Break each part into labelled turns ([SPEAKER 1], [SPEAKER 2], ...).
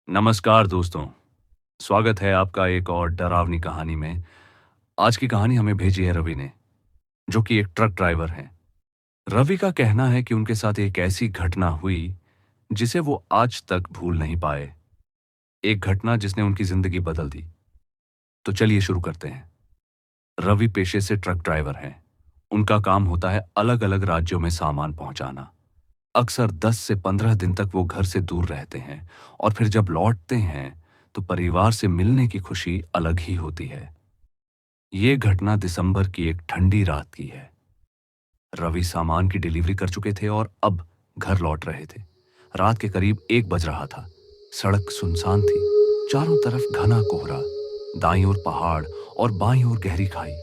[SPEAKER 1] नमस्कार दोस्तों, स्वागत है आपका एक और डरावनी कहानी में। आज की कहानी हमें भेजी है रवि ने, जो कि एक ट्रक ड्राइवर हैं। रवि का कहना है कि उनके साथ एक ऐसी घटना हुई, जिसे वो आज तक भूल नहीं पाए। एक घटना जिसने उनकी जिंदगी बदल दी। तो चलिए शुरू करते हैं। रवि पेशे से ट्रक ड्राइवर हैं। उनका काम होता है अलग-अलग राज्यों में सामान पहुंचाना। अक्सर 10 से 15 दिन तक वो घर से दूर रहते हैं और फिर जब लौटते हैं तो परिवार से मिलने की खुशी अलग ही होती है। ये घटना दिसंबर की एक ठंडी रात की है। रवि सामान की डिलीवरी कर चुके थे और अब घर लौट रहे थे। रात के करीब 1 बज रहा था। सड़क सुनसान थी। चारों तरफ घना कोहरा, दाईं ओर पहाड़ और बाईं ओर गहरी खाई।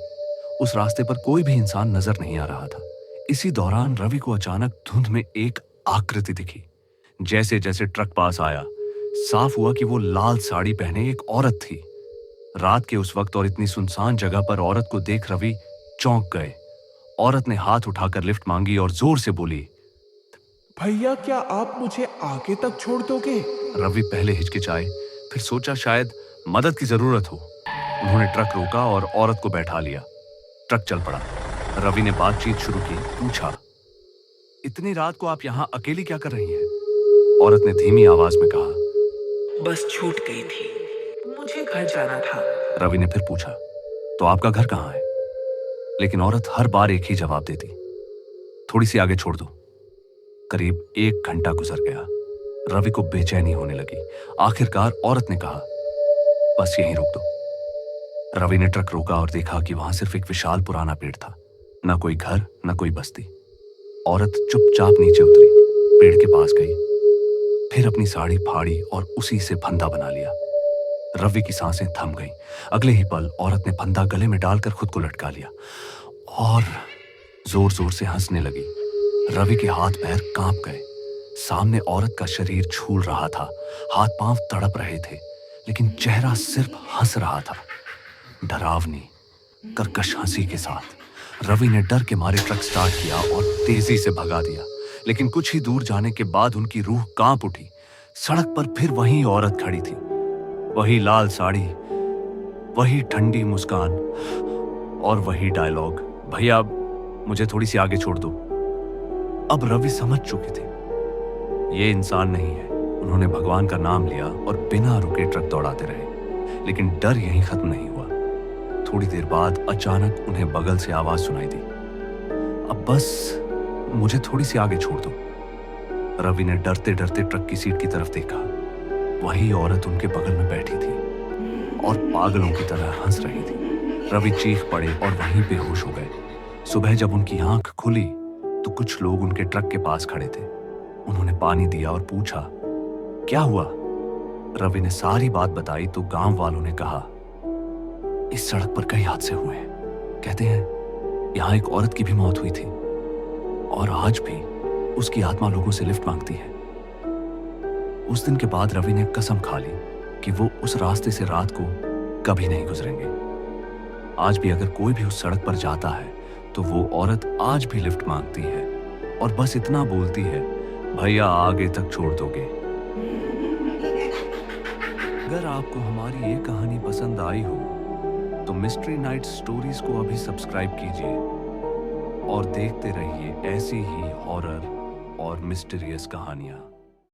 [SPEAKER 1] उस रास्ते पर कोई भी इंसान नजर नहीं आ रहा था। इसी दौरान रवि को अचानक धुंध में एक आकृति दिखी। जैसे जैसे ट्रक पास आया, साफ हुआ कि वो लाल साड़ी पहने एक औरत थी। रात के उस वक्त और इतनी सुनसान जगह पर औरत को देख रवि चौंक गए। औरत ने हाथ उठाकर लिफ्ट मांगी और जोर से बोली।
[SPEAKER 2] भैया, क्या आप मुझे आगे तक छोड़ दोगे?
[SPEAKER 1] रवि पहले हिचकिचाए, फिर सोचा शायद मदद की जरूरत हो। उन्होंने ट्रक रोका और औरत को बैठा लिया। ट्रक चल पड़ा। रवि ने बातचीत शुरू की। पूछा, इतनी रात को आप यहाँ अकेली क्या कर रही हैं? औरत ने धीमी आवाज में कहा,
[SPEAKER 3] बस छूट गई थी, मुझे घर जाना था।
[SPEAKER 1] रवि ने फिर पूछा, तो आपका घर कहाँ है? लेकिन औरत हर बार एक ही जवाब देती, थोड़ी सी आगे छोड़ दो। करीब 1 घंटा गुजर गया। रवि को बेचैनी होने लगी। आखिरकार औरत ने कहा, बस यहीं रोक दो। रवि ने ट्रक रोका और देखा कि वहां सिर्फ एक विशाल पुराना पेड़ था। न कोई घर, न कोई बस्ती। औरत चुपचाप नीचे उतरी, पेड़ के पास गई, फिर अपनी साड़ी फाड़ी और उसी से फंदा बना लिया। रवि की सांसें थम गईं। अगले ही पल औरत ने फंदा गले में डालकर खुद को लटका लिया और जोर जोर से हंसने लगी। रवि के हाथ पैर कांप गए। सामने औरत का शरीर झूल रहा था, हाथ पांव तड़प रहे थे, लेकिन चेहरा सिर्फ हंस रहा था, डरावनी, कर्कश हंसी के साथ। रवि ने डर के मारे ट्रक स्टार्ट किया और तेजी से भगा दिया, लेकिन कुछ ही दूर जाने के बाद उनकी रूह कांप उठी। सड़क पर फिर वही औरत खड़ी थी, वही लाल साड़ी, वही ठंडी मुस्कान और वही डायलॉग, भैया मुझे थोड़ी सी आगे छोड़ दो। अब रवि समझ चुके थे, ये इंसान नहीं है। उन्होंने भगवान का नाम लिया और बिना रुके ट्रक दौड़ाते रहे, लेकिन डर यहीं खत्म नहीं हुआ। थोड़ी देर बाद अचानक उन्हें बगल से आवाज सुनाई दी, अब बस मुझे थोड़ी सी आगे छोड़ दो। रवि ने डरते डरते ट्रक की सीट की तरफ देखा। वही औरत उनके बगल में बैठी थी और पागलों की तरह हंस रही थी। रवि चीख पड़े और वहीं बेहोश हो गए। सुबह जब उनकी आंख खुली तो कुछ लोग उनके ट्रक के पास खड़े थे। उन्होंने पानी दिया और पूछा, क्या हुआ? रवि ने सारी बात बताई तो गांव वालों ने कहा, इस सड़क पर कई हादसे हुए हैं। कहते हैं यहां एक औरत की भी मौत हुई थी और आज भी उसकी आत्मा लोगों से लिफ्ट मांगती है। उस दिन के बाद रवि ने कसम खा ली कि वो उस रास्ते से रात को कभी नहीं गुजरेंगे। आज भी अगर कोई भी उस सड़क पर जाता है तो वो औरत आज भी लिफ्ट मांगती है और बस इतना बोलती है, भैया आगे तक छोड़ दोगे। अगर आपको हमारी ये कहानी पसंद आई हो तो मिस्ट्री नाइट स्टोरीज को अभी सब्सक्राइब कीजिए और देखते रहिए ऐसी ही हॉरर और मिस्टीरियस कहानियां।